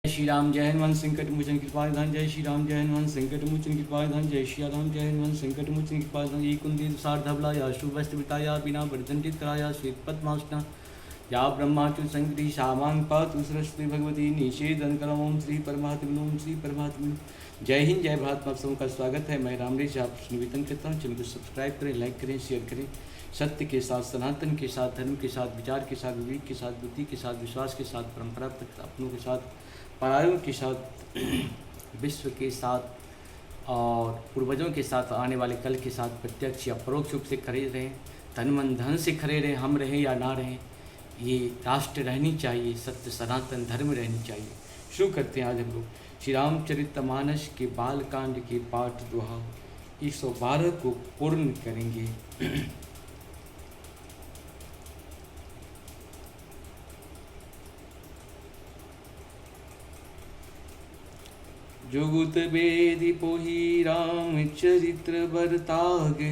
श्री राम जय हनुमान संकट मोचन कृपाधान। जय श्री राम जय हनुमान संकट मोचन कृपाधान। जय श्री राम जय हनुमान संकट मोचन कृपाधान। एक कुंदी तुषार धवलाया शुभस्त्र विताया बिना वर्धंडित कराया श्वेत पद्मासना या ब्रह्माचु संकृति शामांग पातु सरस्वती भगवती निषेधन करम। ओम श्री परमात्मा ओम श्री परमात्मा। जय हिंद जय भारत। आप सबों का स्वागत है। मैं रामरेश आप निवेदन करता हूँ, चैनल को सब्सक्राइब करें, लाइक करें, शेयर करें। सत्य के साथ, सनातन के साथ, धर्म के साथ, विचार के साथ, विवेक के साथ, बुद्धि के साथ, विश्वास के साथ, परंपरा अपनों के साथ, परायों के साथ, विश्व के साथ और पूर्वजों के साथ, आने वाले कल के साथ प्रत्यक्ष या परोक्ष रूप से खड़े रहें। तन मन धन से खड़े रहें। हम रहें या ना रहें, ये राष्ट्र रहनी चाहिए, सत्य सनातन धर्म रहनी चाहिए। शुरू करते हैं आज हम लोग श्री रामचरितमानस के बालकांड के पाठ दोहा 112 को पूर्ण करेंगे। जुगुत बेदि पोहि रामचरित्र बरताग।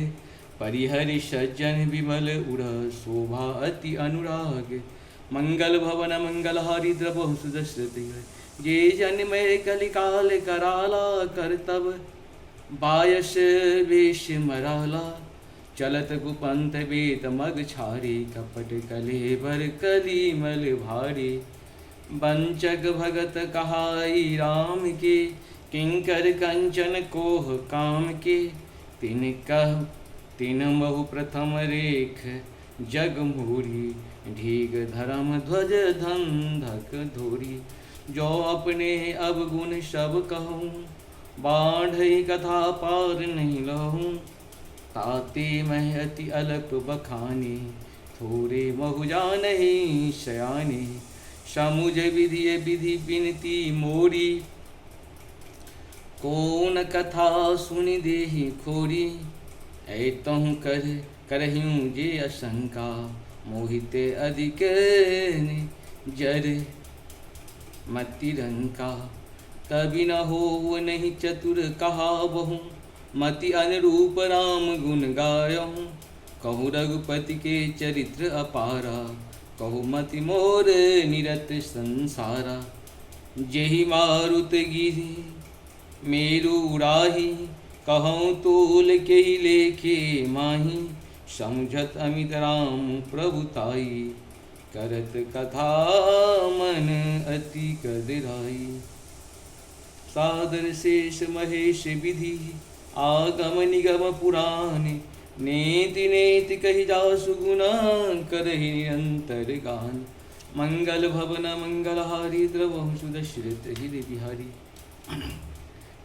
परिहरि सज्जन विमल उड़ शोभा अति अनुराग। मंगल भवन मंगलहारी द्रवहु सुदशरथि। जे जन्मय कलिकाल कराला करतब। बायस वेश मराला चलत कुपंथ बेत मग छारे। कपट कलेबर कलीमल भारे। वंचक भगत कहाई राम के। किंकर कंचन कोह काम के। तिन महु प्रथम रेख जग मोरी। ढीग धर्म ध्वज धंधक धोरी। जो अपने अवगुण सब कहूँ। बाढ़ई कथा पार नहीं लहूँ। ताते मैं अति अल्प बखाने। थोरे महु जानहि शयाने। समुझ विधि विधि बिनती मोरी। कौन कथा सुनि देहि खोरी। ऐतहु करहिं जे आशंका। मोहिते अधिक जर मति रंका। तभी न हो नहीं चतुर कहावहु। मति अनुरूप राम गुण गायहु। कहूँ रघुपति के चरित्र अपारा। कहु मति मोर निरत संसारा। जेहि मारुत गिरि मेरु उड़ाही। कहूँ तोल के लेखे माही। समझत अमित राम प्रभुताई। करत कथा मन अति कदराई। सादर शेष महेश विधि आगम निगम पुराण। नेति नेति कहि जासु गुना करहि निरंतर गान। मंगल भवन मंगलहारी द्रवहु सुदशरथ हृदय बिहारी।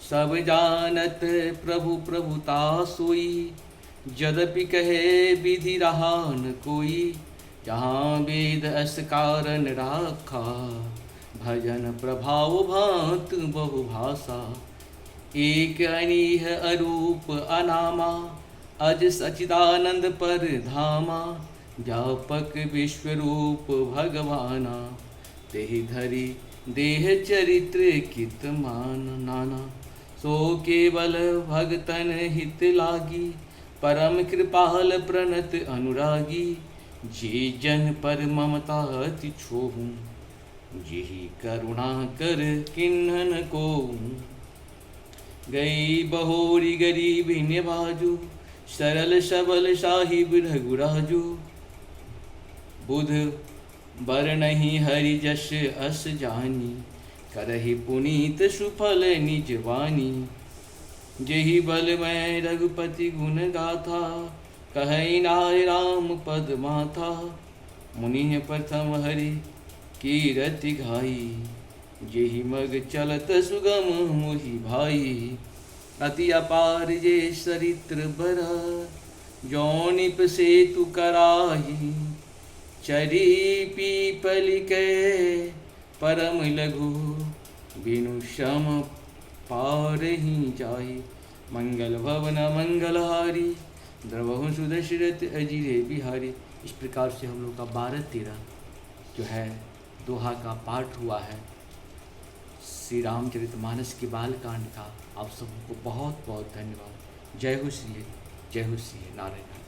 सब जानत प्रभु प्रभुता सोई। यद्यपि कहे विधि रहा न कोई। जहाँ वेद अस कारण राखा। भजन प्रभाव भांत बहु भाषा। एक अनीह अरूप अनामा। अज सचिदानंद पर धामा। व्यापक विश्वरूप भगवाना। तेहि धरि देह चरित्र कित मान नाना। सो केवल भगतन हित लागी। परम कृपाल प्रणत अनुरागी। जे जन पर ममता अति छोहू। जेहि करुणा कर किन्हन को। गई बहोरी गरीब निवाजू। सरल सबल साहिब रघुराजू। बुध बर नहीं हरि जस अस जानी। करहि पुनीत सुफल निज वानी। जेहि बल मैं रघुपति गुण गाथा। कहई नाय राम पद माथा। मुनि प्रथम हरि कीरति घाई। जेहि मग चलत सुगम मोहि भाई। अति अपार जे सरित्र बरा। जौनिप सेतु कराही। चरी पीपल के परम लघु। बिनु सम पार ही जाई। मंगल भवन मंगलहारी। द्रवहु सुदशरथ अजिरे बिहारी। इस प्रकार से हम लोग का 12-13 जो है दोहा का पाठ हुआ है श्री रामचरितमानस के बालकांड का। आप सबको बहुत बहुत धन्यवाद। जय हो श्री नारायण।